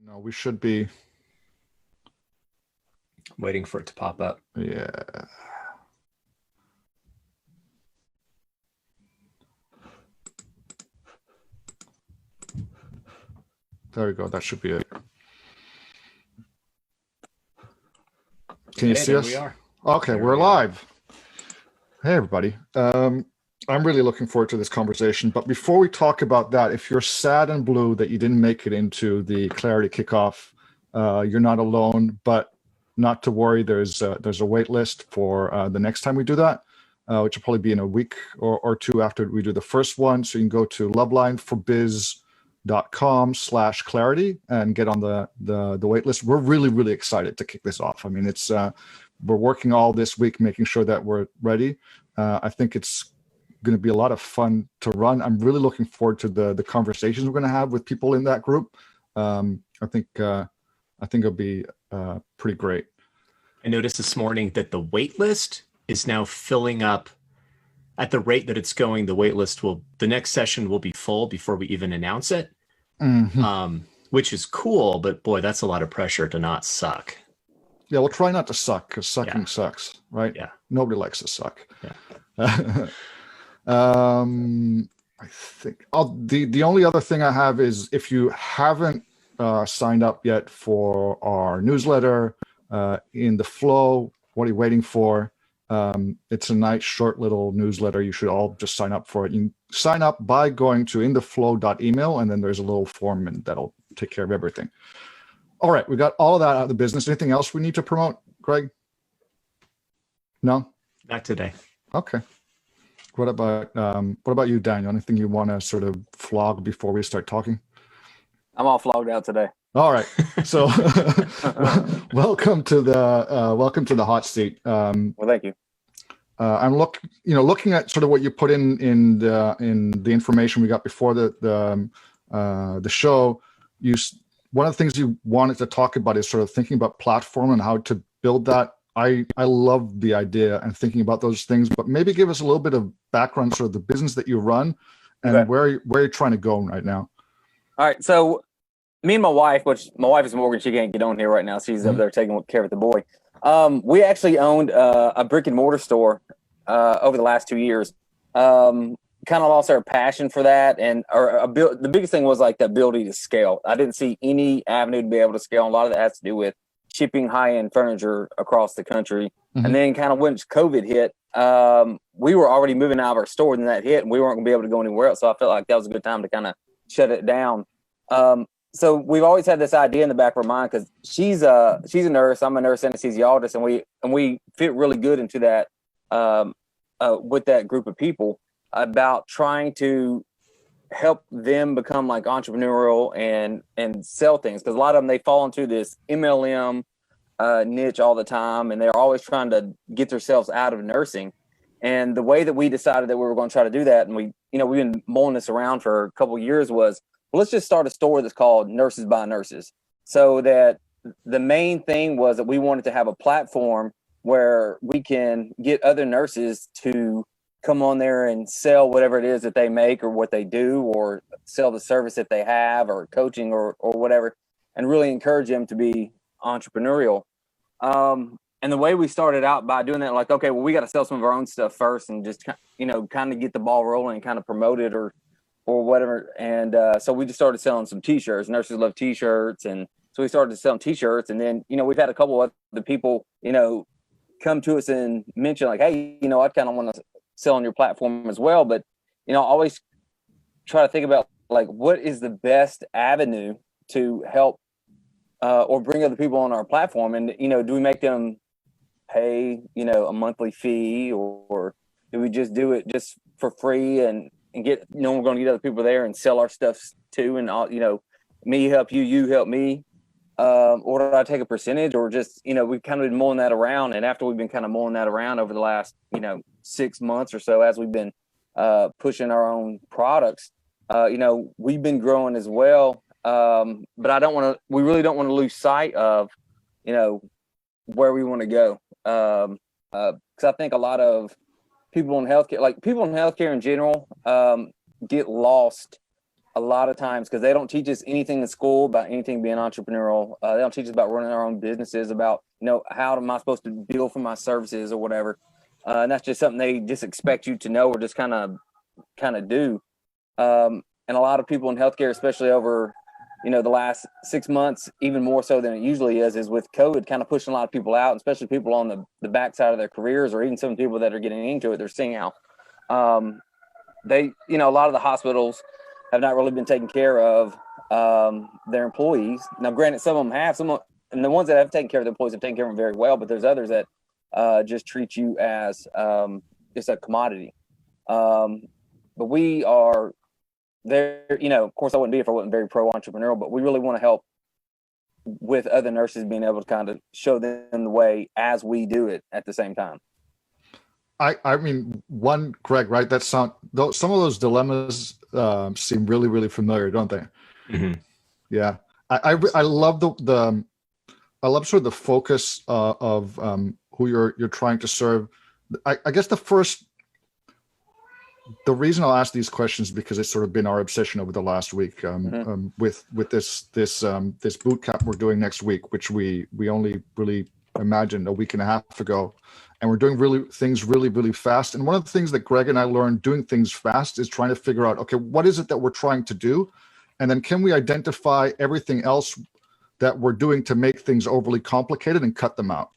No, we should be. Waiting for it to pop up. Yeah. There we go. That should be it. Can you see us? We are. Okay, There we're we are. live. Hey, everybody. I'm really looking forward to this conversation. But before we talk about that, if you're sad and blue that you didn't make it into the Clarity kickoff, you're not alone. But not to worry. There's a wait list for the next time we do that, which will probably be in a week or two after we do the first one. So you can go to lovelineforbiz.com/clarity and get on the wait list. We're really excited to kick this off. I mean, it's we're working all this week making sure that we're ready. I think it's going to be a lot of fun to run. I'm really looking forward to the conversations we're going to have with people in that group. I think it'll be pretty great. I noticed this morning that the wait list is now filling up at the rate that it's going. The next session will be full before we even announce it, which is cool. But boy, that's a lot of pressure to not suck. Yeah, we'll try not to suck because sucking sucks, right? Yeah. Nobody likes to suck. Yeah. I think the only other thing I have is if you haven't signed up yet for our newsletter in the flow, what are you waiting for? It's a nice short little newsletter. You should all just sign up for it. You can sign up by going to intheflow.email, and then there's a little form and that'll take care of everything. All right, we got all of that out of the business. Anything else we need to promote, Greg? No? Not today. Okay. What about you, Daniel? Anything you want to sort of flog before we start talking? I'm all flogged out today. All right. So welcome to the hot seat. Well, thank you. I'm looking at sort of what you put in the information we got before the show. One of the things you wanted to talk about is sort of thinking about platform and how to build that. I love the idea and thinking about those things, but maybe give us a little bit of background, sort of the business that you run and where you're trying to go right now. All right. So me and my wife, which my wife is Morgan, she can't get on here right now. She's up there taking care of the boy. We actually owned a brick and mortar store over the last 2 years. Kind of lost our passion for that. And the biggest thing was like the ability to scale. I didn't see any avenue to be able to scale. And a lot of that has to do with shipping high-end furniture across the country. And then kind of once COVID hit, we were already moving out of our store when that hit, and we weren't gonna be able to go anywhere else. So I felt like that was a good time to kind of shut it down. So we've always had this idea in the back of our mind because she's a nurse, I'm a nurse anesthesiologist, and we fit really good into that with that group of people about trying to help them become like entrepreneurial and sell things, because a lot of them, they fall into this MLM niche all the time, and they're always trying to get themselves out of nursing. And the way that we decided that we were going to try to do that, and we've been mulling this around for a couple of years, was, well, let's just start a store that's called Nurses by Nurses. So that the main thing was that we wanted to have a platform where we can get other nurses to come on there and sell whatever it is that they make or what they do, or sell the service that they have, or coaching or whatever, and really encourage them to be entrepreneurial. And the way we started out by doing that, like, okay, well, we got to sell some of our own stuff first and just, kind of get the ball rolling and kind of promote it or whatever. And so we just started selling some t-shirts. Nurses love t-shirts. And so we started selling t-shirts. And then, we've had a couple of other people, come to us and mention like, hey, I kind of want to sell on your platform as well. But, always try to think about like, what is the best avenue to help or bring other people on our platform? And, do we make them pay, a monthly fee, or do we just do it just for free and get, we're going to get other people there and sell our stuff too. And all, me help you, you help me. Or do I take a percentage, or just, we've kind of been mulling that around. And after we've been kind of mulling that around over the last, 6 months or so, as we've been pushing our own products, we've been growing as well. But we really don't want to lose sight of, where we want to go. Because I think a lot of people in healthcare in general, get lost a lot of times, because they don't teach us anything in school about anything being entrepreneurial. They don't teach us about running our own businesses, about, how am I supposed to bill for my services or whatever. And that's just something they just expect you to know or just kind of do. And a lot of people in healthcare, especially over, the last 6 months, even more so than it usually is with COVID kind of pushing a lot of people out, especially people on the backside of their careers, or even some people that are getting into it. They're seeing how they, a lot of the hospitals have not really been taking care of their employees. Now, granted, some of them have, and the ones that have taken care of their employees have taken care of them very well, but there's others that just treat you as just a commodity. But we are there, of course I wouldn't be if I wasn't very pro-entrepreneurial, but we really want to help with other nurses being able to kind of show them the way as we do it at the same time. I mean, Greg, right? Some of those dilemmas seem really, really familiar, don't they? Mm-hmm. Yeah. I love I love sort of the focus of who you're trying to serve. I guess the reason I'll ask these questions is because it's sort of been our obsession over the last week with this boot camp we're doing next week, which we only really imagined a week and a half ago, and we're doing things really, really fast. And one of the things that Greg and I learned doing things fast is trying to figure out, okay, what is it that we're trying to do, and then can we identify everything else that we're doing to make things overly complicated and cut them out?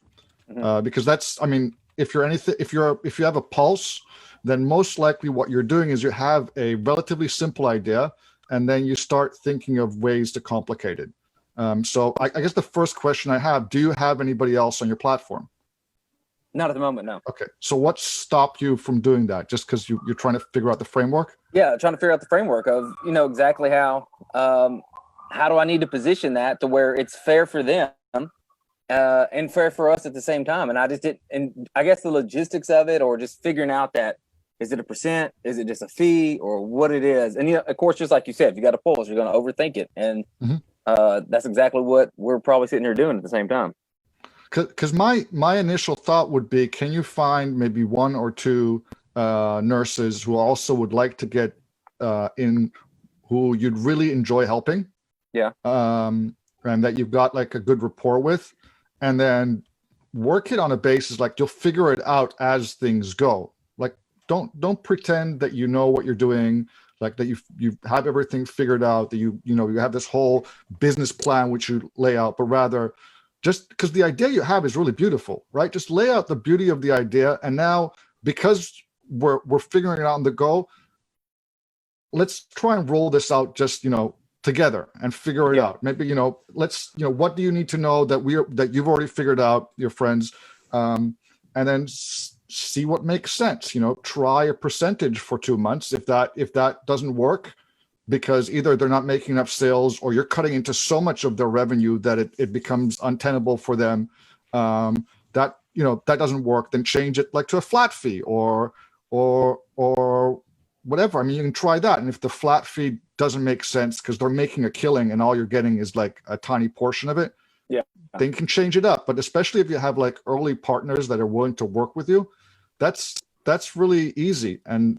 Because that's, I mean, if you have a pulse, then most likely what you're doing is you have a relatively simple idea, and then you start thinking of ways to complicate it. So I guess the first question I have, do you have anybody else on your platform? Not at the moment, no. Okay. So what stopped you from doing that? Just because you're trying to figure out the framework? Yeah, trying to figure out the framework of, exactly how do I need to position that to where it's fair for them and fair for us at the same time. And I just didn't, and I guess the logistics of it, or just figuring out that, is it a percent? Is it just a fee, or what it is? And of course, just like you said, if you got a pulse, you're going to overthink it. And that's exactly what we're probably sitting here doing at the same time. Because my initial thought would be, can you find maybe one or two nurses who also would like to get in, who you'd really enjoy helping? Yeah. And that you've got like a good rapport with, and then work it on a basis like you'll figure it out as things go. Like don't pretend that you know what you're doing, like that you have everything figured out, that you have this whole business plan which you lay out, but rather just because the idea you have is really beautiful, right? Just lay out the beauty of the idea, and now because we're figuring it out on the go, let's try and roll this out just together and figure it out. Maybe let's what do you need to know that you've already figured out, your friends, and then see what makes sense. Try a percentage for 2 months. If that doesn't work, because either they're not making enough sales, or you're cutting into so much of their revenue that it becomes untenable for them, that doesn't work, then change it like to a flat fee or whatever. I mean, you can try that. And if the flat fee doesn't make sense because they're making a killing and all you're getting is like a tiny portion of it, then you can change it up. But especially if you have like early partners that are willing to work with you, that's really easy. And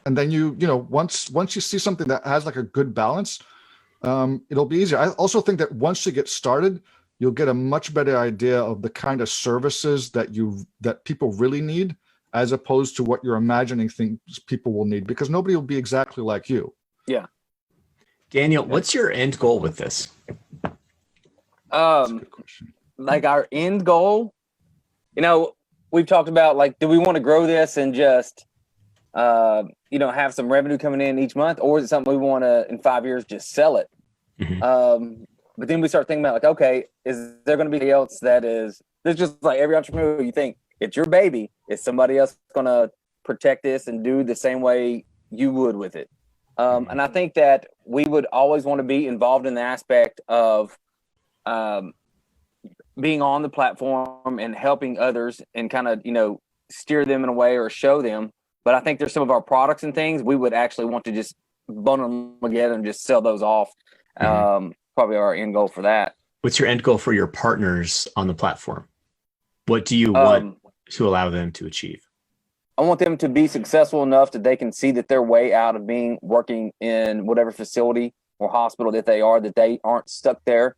then once you see something that has like a good balance, it'll be easier. I also think that once you get started, you'll get a much better idea of the kind of services that people really need, as opposed to what you're imagining things people will need, because nobody will be exactly like you. Yeah. Daniel, what's your end goal with this? That's a good question. Like our end goal, we've talked about, like, do we want to grow this and just, have some revenue coming in each month, or is it something we want to, in 5 years, just sell it? Mm-hmm. But then we start thinking about, like, okay, is there going to be anything else that is, there's just like every entrepreneur, you think it's your baby. Is somebody else going to protect this and do the same way you would with it? And I think that we would always want to be involved in the aspect of being on the platform and helping others and kind of, steer them in a way or show them. But I think there's some of our products and things we would actually want to just bundle them together and just sell those off. Probably our end goal for that. What's your end goal for your partners on the platform? What do you want to allow them to achieve? I want them to be successful enough that they can see that they're way out of working in whatever facility or hospital that they are, that they aren't stuck there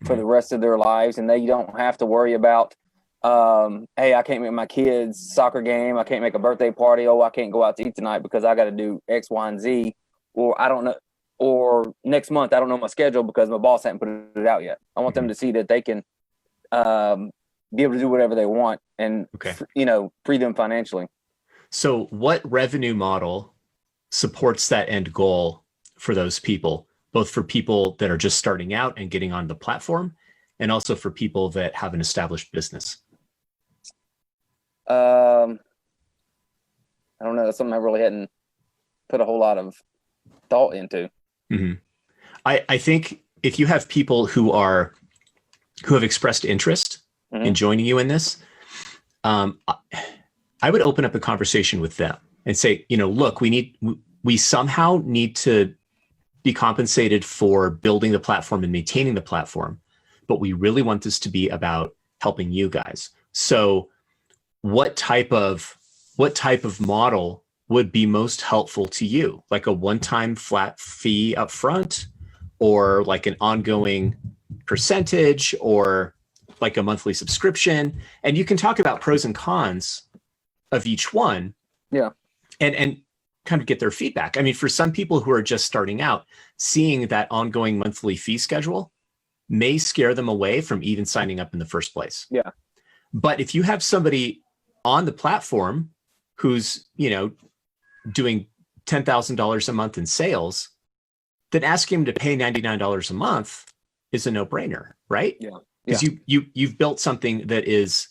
for the rest of their lives, and they don't have to worry about, hey, I can't make my kids' soccer game, I can't make a birthday party, oh, I can't go out to eat tonight because I got to do X, Y, and Z, or I don't know, or next month I don't know my schedule because my boss hasn't put it out yet. I want them to see that they can be able to do whatever they want and free them financially. So what revenue model supports that end goal for those people, both for people that are just starting out and getting on the platform, and also for people that have an established business? I don't know. That's something I really hadn't put a whole lot of thought into. Mm-hmm. I think if you have people who have expressed interest in joining you in this, I would open up a conversation with them and say, look, we somehow need to be compensated for building the platform and maintaining the platform, but we really want this to be about helping you guys. So what type of model would be most helpful to you? Like a one-time flat fee up front, or like an ongoing percentage, or like a monthly subscription? And you can talk about pros and cons of each one. Yeah. And kind of get their feedback. I mean, for some people who are just starting out, seeing that ongoing monthly fee schedule may scare them away from even signing up in the first place. Yeah. But if you have somebody on the platform who's, doing $10,000 a month in sales, then asking him to pay $99 a month is a no-brainer, right? Yeah. Because you've built something that is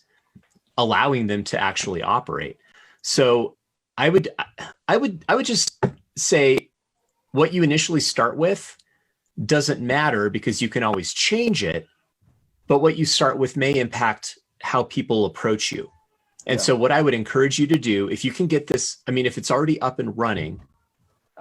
allowing them to actually operate. So I would just say what you initially start with doesn't matter, because you can always change it, but what you start with may impact how people approach you. And so what I would encourage you to do, if you can get this, if it's already up and running,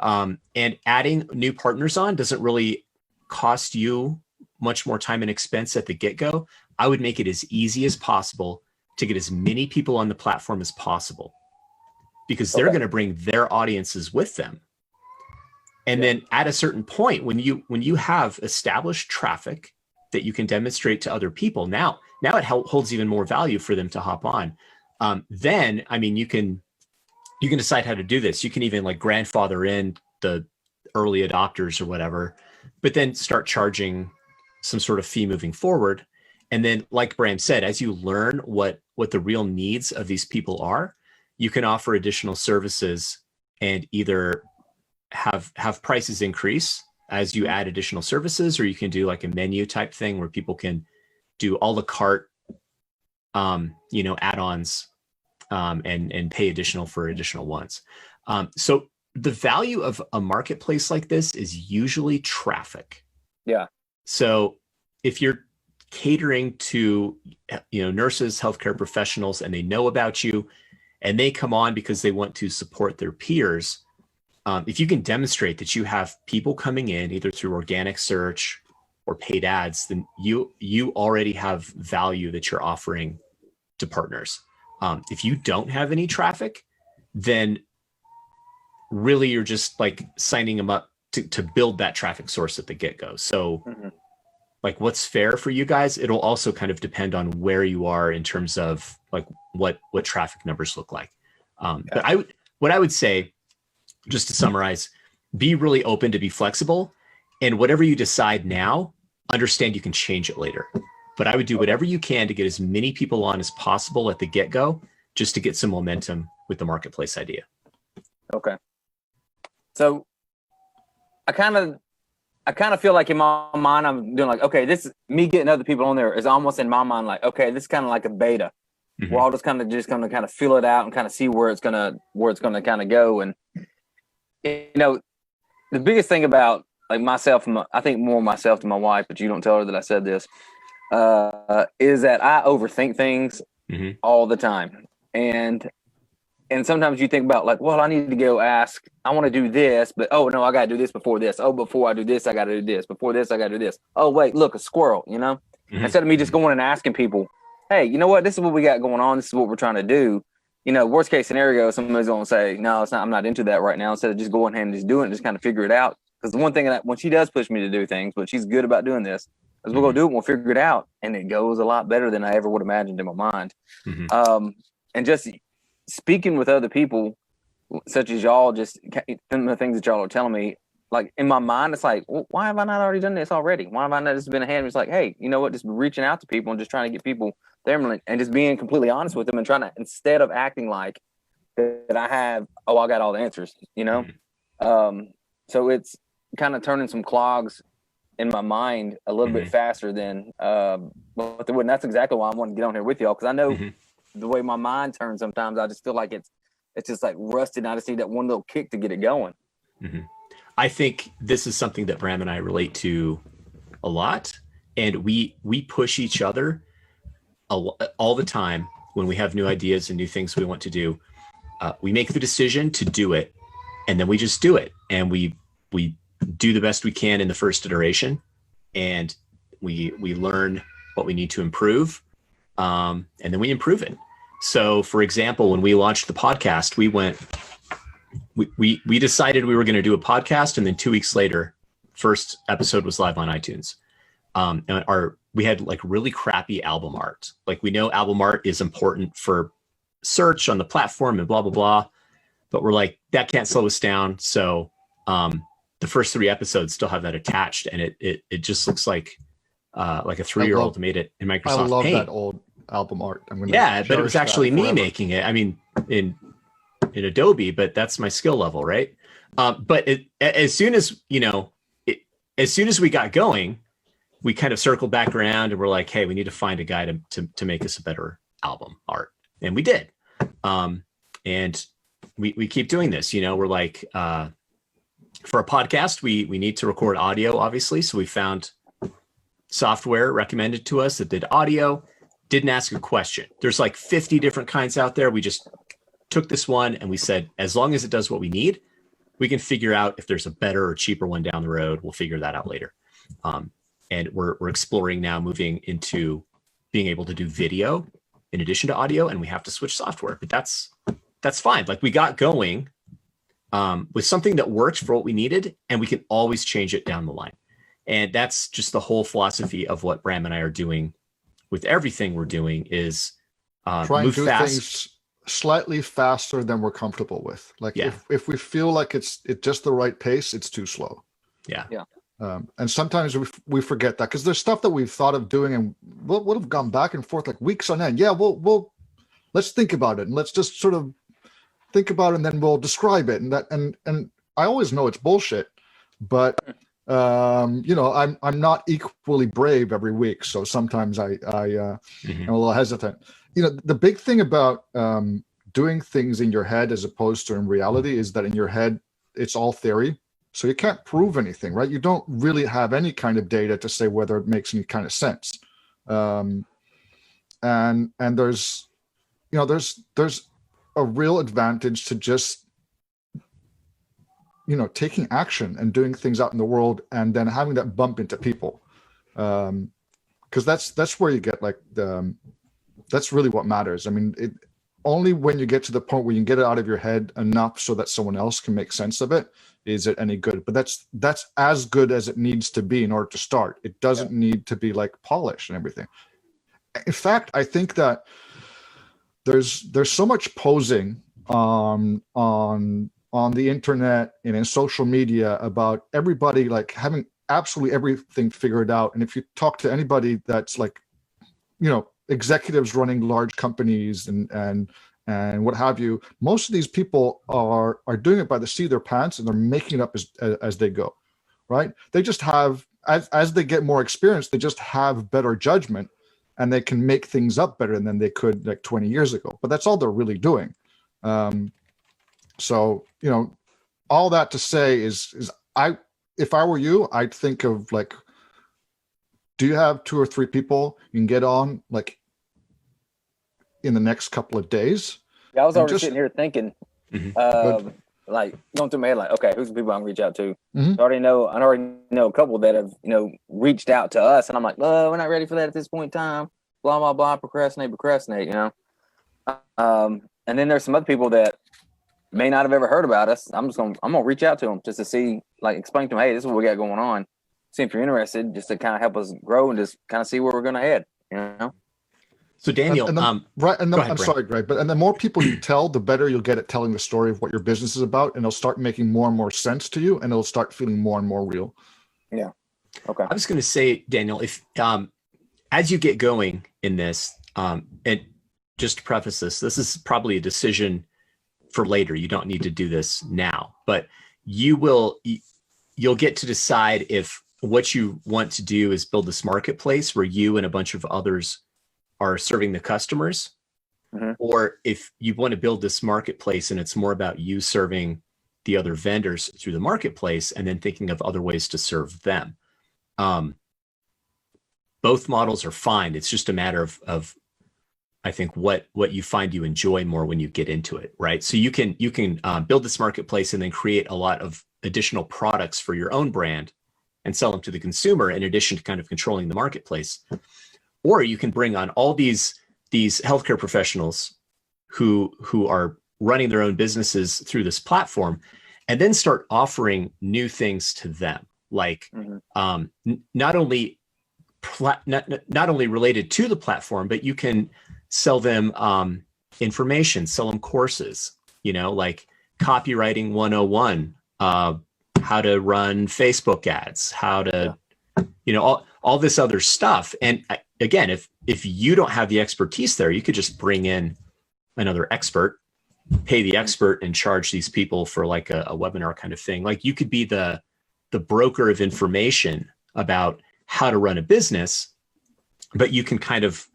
and adding new partners on doesn't really cost you much more time and expense at the get-go, I would make it as easy as possible to get as many people on the platform as possible, because they're going to bring their audiences with them. And then at a certain point, when you have established traffic that you can demonstrate to other people, now it holds even more value for them to hop on. Then, you can decide how to do this. You can even like grandfather in the early adopters or whatever, but then start charging some sort of fee moving forward. And then, like Bram said, as you learn what the real needs of these people are, you can offer additional services and either have prices increase as you add additional services, or you can do like a menu type thing where people can do a la carte, add-ons, and pay additional for additional ones. So the value of a marketplace like this is usually traffic. Yeah. So if you're catering to, nurses, healthcare professionals, and they know about you and they come on because they want to support their peers, if you can demonstrate that you have people coming in either through organic search or paid ads, then you already have value that you're offering to partners. If you don't have any traffic, then really you're just like signing them up to build that traffic source at the get-go. So like what's fair for you guys, it'll also kind of depend on where you are in terms of like what traffic numbers look like. But what I would say, just to summarize, be really open to be flexible, and whatever you decide now, understand you can change it later. But I would do whatever you can to get as many people on as possible at the get-go, just to get some momentum with the marketplace idea. Okay. So I kind of feel like in my mind, I'm doing like, okay, this is me getting other people on there is almost in my mind like, okay, this is kind of like a beta. We're all just gonna kind of feel it out and kind of see where it's gonna kind of go. And the biggest thing about like myself, I think more myself to my wife, but you don't tell her that I said this, is that I overthink things all the time. And sometimes you think about like, well, I need to go ask, I want to do this, but oh no, I got to do this before this. Oh, before I do this, I got to do this. Before this, I got to do this. Oh, wait, look, a squirrel, Instead of me just going and asking people, hey, you know what? This is what we got going on. This is what we're trying to do. worst case scenario, somebody's going to say, no, it's not, I'm not into that right now. Instead of just going ahead and just doing it, just kind of figure it out. Because the one thing that when she does push me to do things, but she's good about doing this, is we'll go do it, we'll figure it out. And it goes a lot better than I ever would have imagined in my mind. And just speaking with other people, such as y'all, just the things that y'all are telling me, like in my mind, it's like, well, why have I not already done this already? Why have I not just been a hand? It's like, hey, you know what? Just reaching out to people and just trying to get people there and just being completely honest with them and trying to, instead of acting like that I have, I got all the answers, so it's kind of turning some clogs in my mind a little bit faster than what they would. And that's exactly why I want to get on here with y'all, because I know the way my mind turns sometimes. I just feel like it's just like rusted. I just need that one little kick to get it going. I think this is something that Bram and I relate to a lot, and we push each other all the time when we have new ideas and new things we want to do. We make the decision to do it, and then we just do it, and we do the best we can in the first iteration, and we learn what we need to improve, and then we improve it. So, for example, when we launched the podcast, we decided we were going to do a podcast, and then 2 weeks later, first episode was live on iTunes. And we had like really crappy album art. Like, we know album art is important for search on the platform and blah, blah, blah. But we're like, that can't slow us down. So the first 3 episodes still have that attached, and it just looks like a 3-year-old made it in Microsoft I love Paint. that old album art. But it was actually me making it. I mean, in Adobe, but that's my skill level, right? But as soon as we got going, we kind of circled back around and we're like, hey, we need to find a guy to make us a better album art, and we did. And we keep doing this. We're like, for a podcast, we need to record audio, obviously. So we found software recommended to us that did audio. Didn't ask a question. There's like 50 different kinds out there. We just took this one and we said, as long as it does what we need, we can figure out if there's a better or cheaper one down the road. We'll figure that out later. And we're exploring now, moving into being able to do video in addition to audio, and we have to switch software, but that's fine. Like, we got going with something that works for what we needed, and we can always change it down the line. And that's just the whole philosophy of what Bram and I are doing with everything we're doing, is try and move do fast. things slightly faster than we're comfortable with. Like, if we feel like it's just the right pace, it's too slow. Yeah. And sometimes we forget that, because there's stuff that we've thought of doing and we'll have gone back and forth like weeks on end. Yeah, we'll let's think about it, and let's just sort of think about it, and then we'll describe it. And I always know it's bullshit, but I'm not equally brave every week, so sometimes I'm a little hesitant. The big thing about doing things in your head as opposed to in reality is that in your head it's all theory, so you can't prove anything, right? You don't really have any kind of data to say whether it makes any kind of sense. And there's a real advantage to just taking action and doing things out in the world, and then having that bump into people, because that's where you get that's really what matters. I mean, only when you get to the point where you can get it out of your head enough so that someone else can make sense of it is it any good. But that's as good as it needs to be in order to start. It doesn't need to be like polished and everything. In fact, I think that there's so much posing on the internet and in social media about everybody like having absolutely everything figured out. And if you talk to anybody that's like, executives running large companies and what have you, most of these people are doing it by the seat of their pants, and they're making it up as they go, right? They just have, as they get more experience, they just have better judgment, and they can make things up better than they could like 20 years ago. But that's all they're really doing. So, all that to say is if I were you, I'd think of like, do you have 2 or 3 people you can get on like in the next couple of days? Yeah, I was already sitting here thinking, like going through my head, like, okay, who's the people I can reach out to? I already know a couple that have, reached out to us, and I'm like, we're not ready for that at this point in time. Blah, blah, blah, procrastinate, and then there's some other people that may not have ever heard about us. I'm gonna reach out to them just to see, like, explain to them, hey, this is what we got going on. See if you're interested, just to kind of help us grow and just kind of see where we're gonna head. You know. So Daniel, right, and go ahead, I'm Brent. sorry, Greg, but the more people you tell, the better you'll get at telling the story of what your business is about, and it'll start making more and more sense to you, and it'll start feeling more and more real. Yeah. Okay. I was going to say, Daniel, if as you get going in this, and just to preface this is probably a decision for later. You don't need to do this now, but you'll get to decide if what you want to do is build this marketplace where you and a bunch of others are serving the customers, or if you want to build this marketplace and it's more about you serving the other vendors through the marketplace and then thinking of other ways to serve them. Both models are fine. It's just a matter of I think what you find you enjoy more when you get into it, right? So you can build this marketplace and then create a lot of additional products for your own brand and sell them to the consumer in addition to kind of controlling the marketplace. Or you can bring on all these healthcare professionals who are running their own businesses through this platform, and then start offering new things to them, like not only related to the platform, but you can sell them information, sell them courses, like copywriting 101, how to run Facebook ads, how to, all this other stuff. And again, if you don't have the expertise there, you could just bring in another expert, pay the expert, and charge these people for like a webinar kind of thing. Like you could be the broker of information about how to run a business, but you can kind of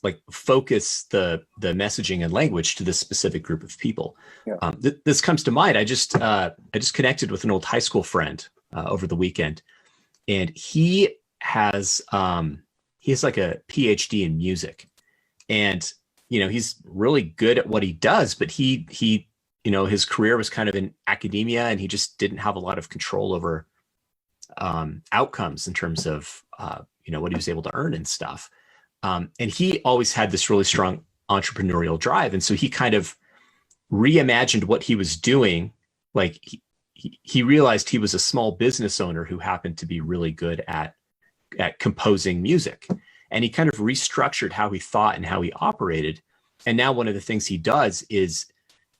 like focus the messaging and language to this specific group of people. Yeah. This comes to mind. I just connected with an old high school friend over the weekend, and he has like a PhD in music, and he's really good at what he does, but he his career was kind of in academia, and he just didn't have a lot of control over outcomes in terms of what he was able to earn and stuff. And he always had this really strong entrepreneurial drive, and so he kind of reimagined what he was doing. Like he realized he was a small business owner who happened to be really good at composing music, and he kind of restructured how he thought and how he operated. And now one of the things he does is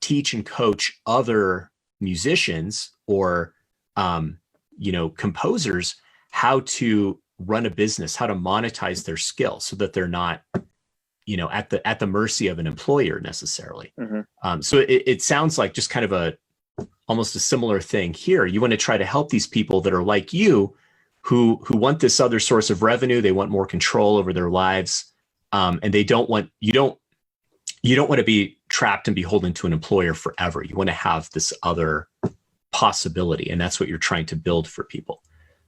teach and coach other musicians or composers how to run a business, how to monetize their skill, so that they're not at the mercy of an employer necessarily. So it sounds like just kind of almost a similar thing here. You want to try to help these people that are like you, who want this other source of revenue. They want more control over their lives, and you don't want to be trapped and beholden to an employer forever. You want to have this other possibility, and that's what you're trying to build for people.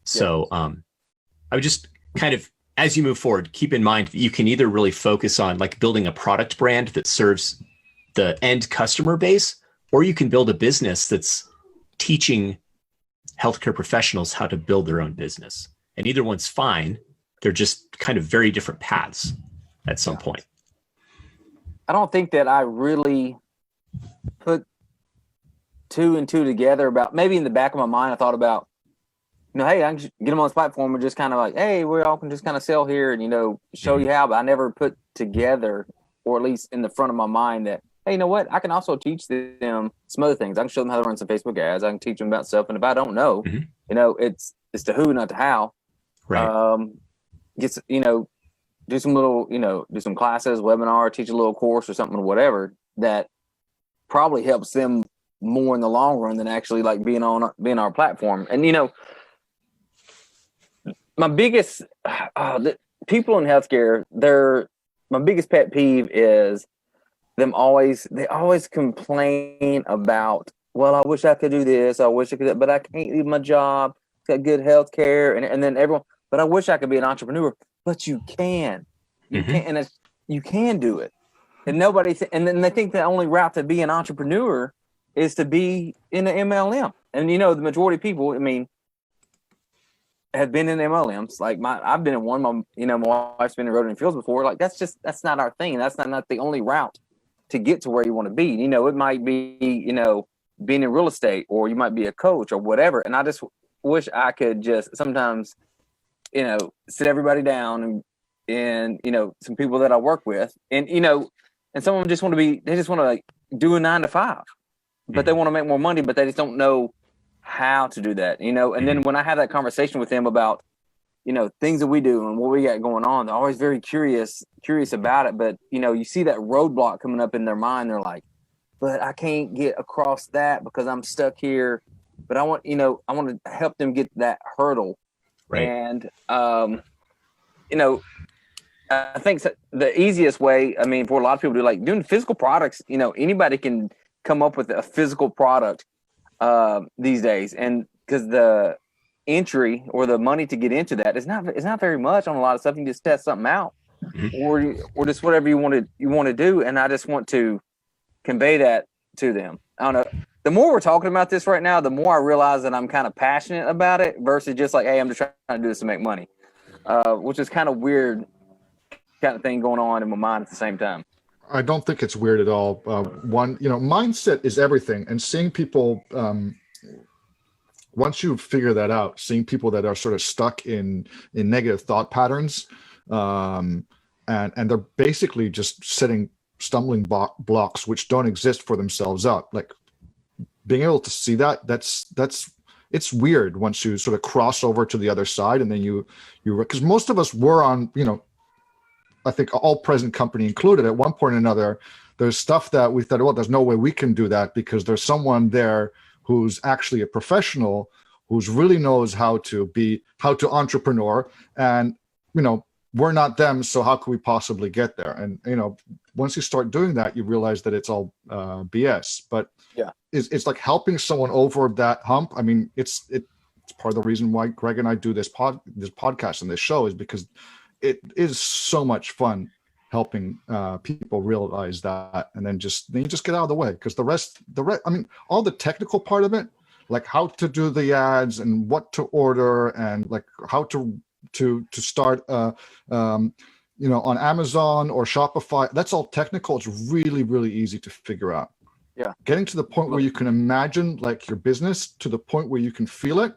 So I would just kind of, as you move forward, keep in mind that you can either really focus on like building a product brand that serves the end customer base, or you can build a business that's teaching healthcare professionals how to build their own business. And either one's fine. They're just kind of very different paths at some point. I don't think that I really put two and two together. About maybe in the back of my mind, I thought about, hey, I can just get them on this platform and just kind of like, hey, we all can just kind of sell here and, show you how. But I never put together, or at least in the front of my mind, that, hey, you know what? I can also teach them some other things. I can show them how to run some Facebook ads. I can teach them about stuff. And if I don't know, it's the who, not the how. Right. Do some little, do some classes, webinar, teach a little course or something, or whatever, that probably helps them more in the long run than actually like being on our platform. And, my biggest the people in healthcare, my biggest pet peeve is they always complain about, well, I wish I could do this, I wish I could, but I can't leave my job, got good health care, and then everyone, but I wish I could be an entrepreneur. But you can. You can, and you can do it. And and then they think the only route to be an entrepreneur is to be in an MLM. And the majority of people, have been in MLMs. Like I've been in one. My wife's been in road and fields before. Like that's not our thing. That's not the only route to get to where you want to be. It might be, being in real estate, or you might be a coach or whatever. And I just wish I could just sometimes, sit everybody down and some people that I work with, and some of them just want to like do a 9 to 5, but they want to make more money, but they just don't know how to do that, and then when I have that conversation with them about, things that we do and what we got going on, they're always very curious about it. But, you see that roadblock coming up in their mind. They're like, but I can't get across that because I'm stuck here. But I want to help them get that hurdle. Right. And, I think the easiest way, for a lot of people to like doing physical products, anybody can come up with a physical product these days. And because the entry or the money to get into that is not very much on a lot of stuff. You can just test something out, or just whatever you want to do. And I just want to convey that to them. I don't know. The more we're talking about this right now, the more I realize that I'm kind of passionate about it versus just like, hey, I'm just trying to do this to make money, which is kind of weird kind of thing going on in my mind at the same time. I don't think it's weird at all. Mindset is everything, and seeing people. Once you figure that out, seeing people that are sort of stuck in negative thought patterns, and they're basically just setting stumbling blocks which don't exist for themselves up. Like being able to see that's it's weird once you sort of cross over to the other side, and then you because most of us were on, I think all present company included, at one point or another, there's stuff that we thought, well, there's no way we can do that because there's someone there who's actually a professional, who's really knows how to entrepreneur, and we're not them, so how could we possibly get there? And once you start doing that, you realize that it's all BS. But yeah, it's like helping someone over that hump. It's part of the reason why Greg and I do this podcast and this show, is because it is so much fun helping people realize that, and then you just get out of the way, because the rest, all the technical part of it, like how to do the ads and what to order and like how to start on Amazon or Shopify, that's all technical. It's really, really easy to figure out. Yeah. Getting to the point where you can imagine like your business, to the point where you can feel it,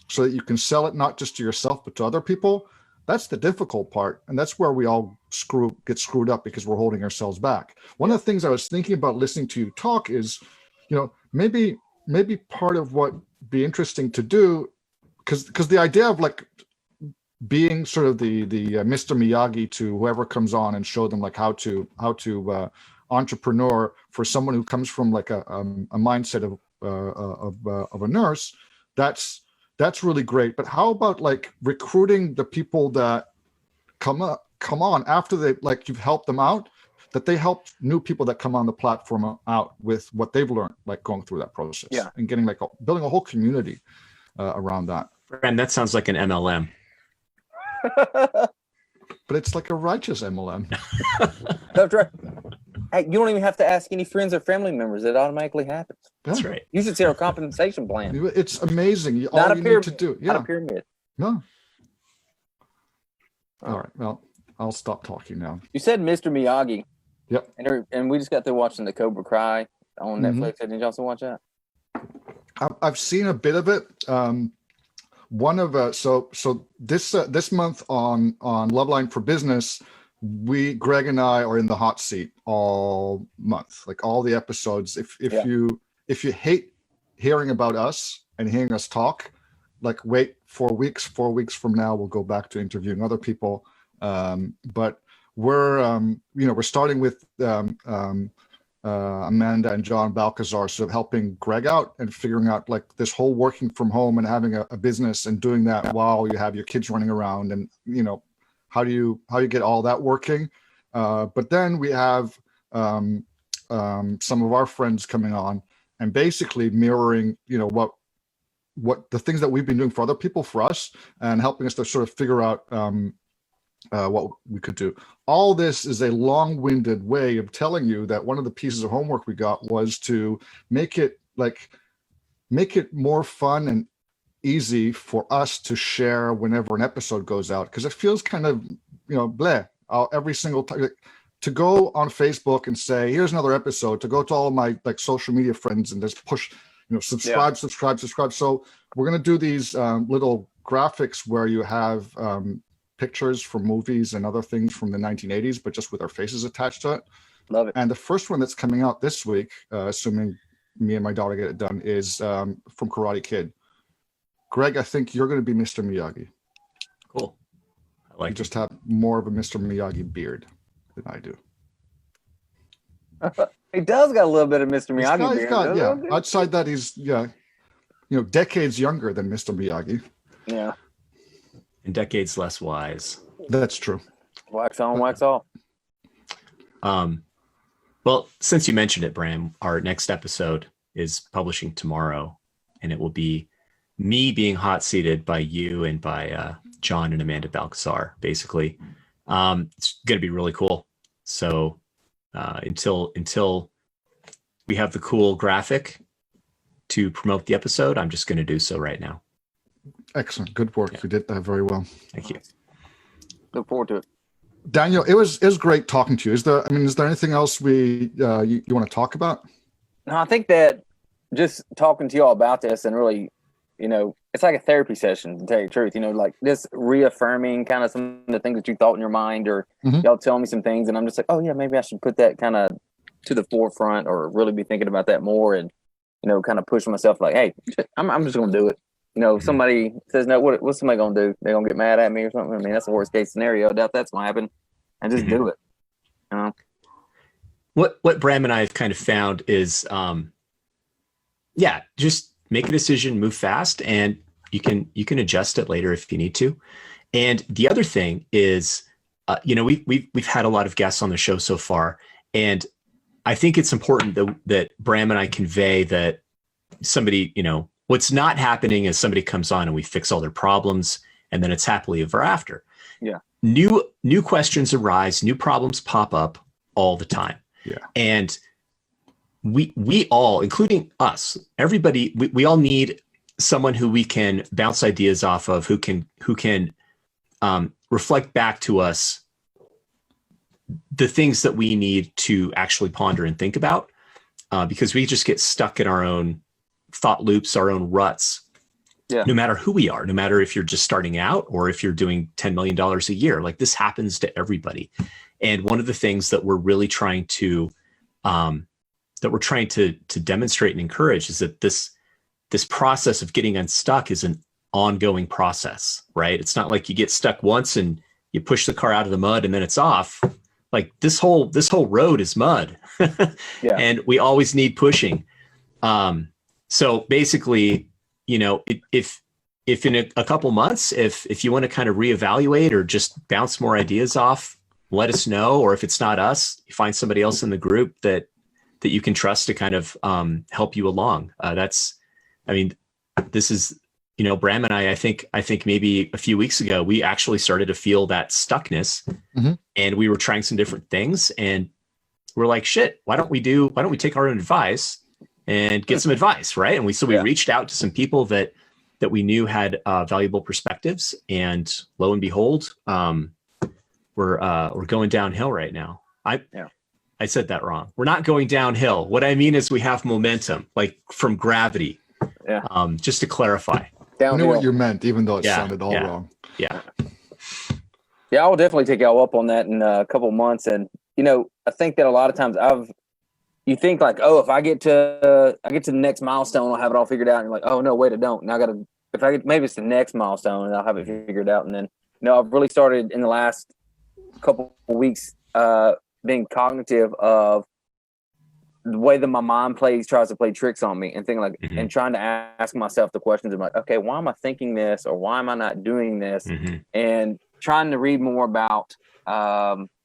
so that you can sell it not just to yourself but to other people. That's the difficult part, and that's where we all get screwed up, because we're holding ourselves back. One of the things I was thinking about listening to you talk is, maybe part of what be interesting to do, because the idea of like being sort of the Mr. Miyagi to whoever comes on and show them like how to entrepreneur, for someone who comes from like a mindset of a nurse, that's really great. But how about like recruiting the people that come on after you've helped them out, that they help new people that come on the platform out with what they've learned, like going through that process, and getting building a whole community around that. And that sounds like an MLM. But it's like a righteous MLM. That's right. Hey, you don't even have to ask any friends or family members. It automatically happens. That's right. You should see our compensation plan. It's amazing. Not all you need to do. Yeah. Not a pyramid. No. All right. Well, I'll stop talking now. You said Mr. Miyagi. Yep. And we just got through watching the Cobra Kai on Netflix. Did you also watch that? I've seen a bit of it. So this month on Loveline for Business, Greg and I are in the hot seat all month, like all the episodes. If you hate hearing about us and hearing us talk, like wait 4 weeks. 4 weeks from now, we'll go back to interviewing other people. But we're starting with Amanda and John Balcazar, sort of helping Greg out and figuring out like this whole working from home and having a business and doing that while you have your kids running around, and how do you get all that working. But then we have some of our friends coming on and basically mirroring what the things that we've been doing for other people, for us, and helping us to sort of figure out what we could do. All this is a long-winded way of telling you that one of the pieces of homework we got was to make it more fun and easy for us to share whenever an episode goes out, because it feels kind of bleh every single time. to go on Facebook and say, here's another episode, to go to all my like social media friends and just push, subscribe. So we're going to do these little graphics where you have pictures from movies and other things from the 1980s, but just with our faces attached to it. Love it. And the first one that's coming out this week, assuming me and my daughter get it done, is from Karate Kid. Greg, I think you're going to be Mr. Miyagi. Cool. I like you just have more of a Mr. Miyagi beard than I do. He does got a little bit of Mr. Miyagi beard. Yeah. Outside that, he's decades younger than Mr. Miyagi. Yeah. And decades less wise. That's true. Wax on, wax off. Well, since you mentioned it, Bram, our next episode is publishing tomorrow, and it will be me being hot seated by you and by John and Amanda Balcazar, basically. It's going to be really cool. So until we have the cool graphic to promote the episode, I'm just going to do so right now. Excellent. Good work. Yeah. You did that very well. Thank you. Look forward to it. Daniel, it was great talking to you. Is there anything else you want to talk about? No, I think that just talking to y'all about this and really, it's like a therapy session, to tell you the truth, like this reaffirming kind of some of the things that you thought in your mind, or y'all telling me some things, and I'm just like, oh yeah, maybe I should put that kind of to the forefront, or really be thinking about that more, and kind of push myself like, hey, I'm just gonna do it. If somebody says no, what's somebody gonna do? They're gonna get mad at me or something. I mean, that's the worst case scenario. I doubt that's gonna happen. And just do it. What Bram and I have kind of found is, just make a decision, move fast, and you can adjust it later if you need to. And the other thing is, we've had a lot of guests on the show so far, and I think it's important that Bram and I convey that somebody, what's not happening is somebody comes on and we fix all their problems and then it's happily ever after. Yeah. New questions arise, new problems pop up all the time. Yeah. And we all, including us, everybody, we all need someone who we can bounce ideas off of, who can reflect back to us the things that we need to actually ponder and think about, because we just get stuck in our own thought loops, our own ruts, no matter who we are, no matter if you're just starting out or if you're doing $10 million a year. Like, this happens to everybody. And one of the things that we're really trying to demonstrate and encourage is that this process of getting unstuck is an ongoing process, right? It's not like you get stuck once and you push the car out of the mud and then it's off. Like, this whole road is mud. And we always need pushing. So basically, if in a couple months, if you want to kind of reevaluate or just bounce more ideas off, let us know. Or if it's not us, you find somebody else in the group that you can trust to kind of help you along. This is, Bram and I think maybe a few weeks ago, we actually started to feel that stuckness, and we were trying some different things, and we're like, shit, why don't we take our own advice and get some advice, right? And we reached out to some people that we knew had valuable perspectives, and lo and behold, we're going downhill right now. I said that wrong. We're not going downhill. What I mean is we have momentum, like from gravity. Yeah. Just to clarify. Downhill. I knew what you meant, even though it sounded all wrong. Yeah. Yeah, I will definitely take y'all up on that in a couple of months. And I think that a lot of times you think like, oh, if I get to the next milestone, I'll have it all figured out. And you're like, oh no, wait, I don't. Now maybe it's the next milestone and I'll have it figured out. And then, I've really started in the last couple of weeks being cognitive of the way that my mind tries to play tricks on me, and thinking like, and trying to ask myself the questions of like, okay, why am I thinking this, or why am I not doing this? And trying to read more about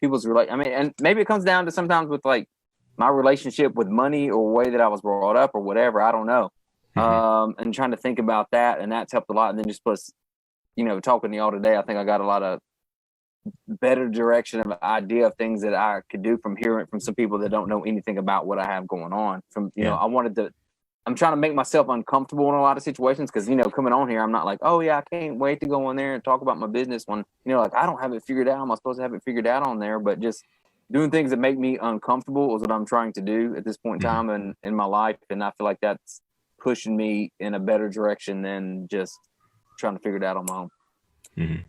people's and maybe it comes down to sometimes with like my relationship with money or way that I was brought up or whatever, I don't know. And trying to think about that, and that's helped a lot. And then just plus, talking to y'all today, I think I got a lot of better direction of idea of things that I could do from hearing from some people that don't know anything about what I have going on. I'm trying to make myself uncomfortable in a lot of situations, because coming on here, I'm not like, oh yeah, I can't wait to go in there and talk about my business when like I don't have it figured out. I'm not supposed to have it figured out on there, but just doing things that make me uncomfortable is what I'm trying to do at this point in time in my life. And I feel like that's pushing me in a better direction than just trying to figure it out on my own. Mm-hmm.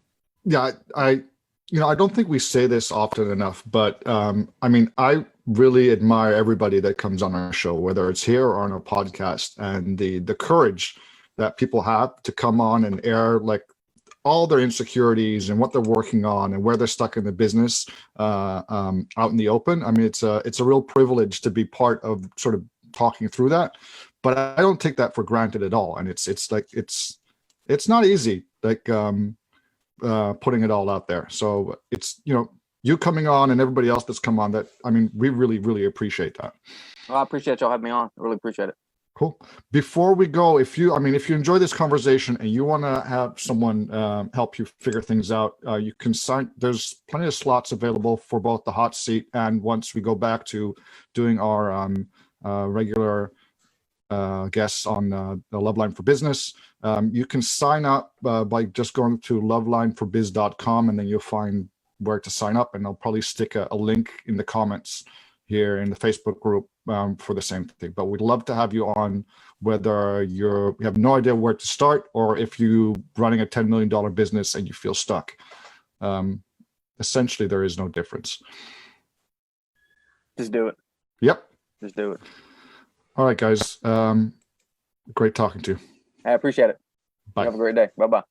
Yeah, I don't think we say this often enough, but I mean, I really admire everybody that comes on our show, whether it's here or on a podcast, and the courage that people have to come on and air like all their insecurities and what they're working on and where they're stuck in the business out in the open. I mean, it's a real privilege to be part of sort of talking through that, but I don't take that for granted at all. And it's like it's not easy, like putting it all out there. So it's, you coming on and everybody else that's come on, that, I mean, we really, really appreciate that. Well, I appreciate y'all having me on. I really appreciate it. Cool. Before we go, if you enjoy this conversation and you want to have someone help you figure things out, you can sign. There's plenty of slots available for both the hot seat and once we go back to doing our regular guests on the Loveline for Business. You can sign up by just going to lovelineforbiz.com, and then you'll find where to sign up, and I'll probably stick a link in the comments here in the Facebook group for the same thing. But we'd love to have you on, whether you have no idea where to start or if you're running a $10 million business and you feel stuck. Essentially, there is no difference. Just do it. Yep. Just do it. All right, guys. Great talking to you. I appreciate it. Bye. Have a great day. Bye-bye.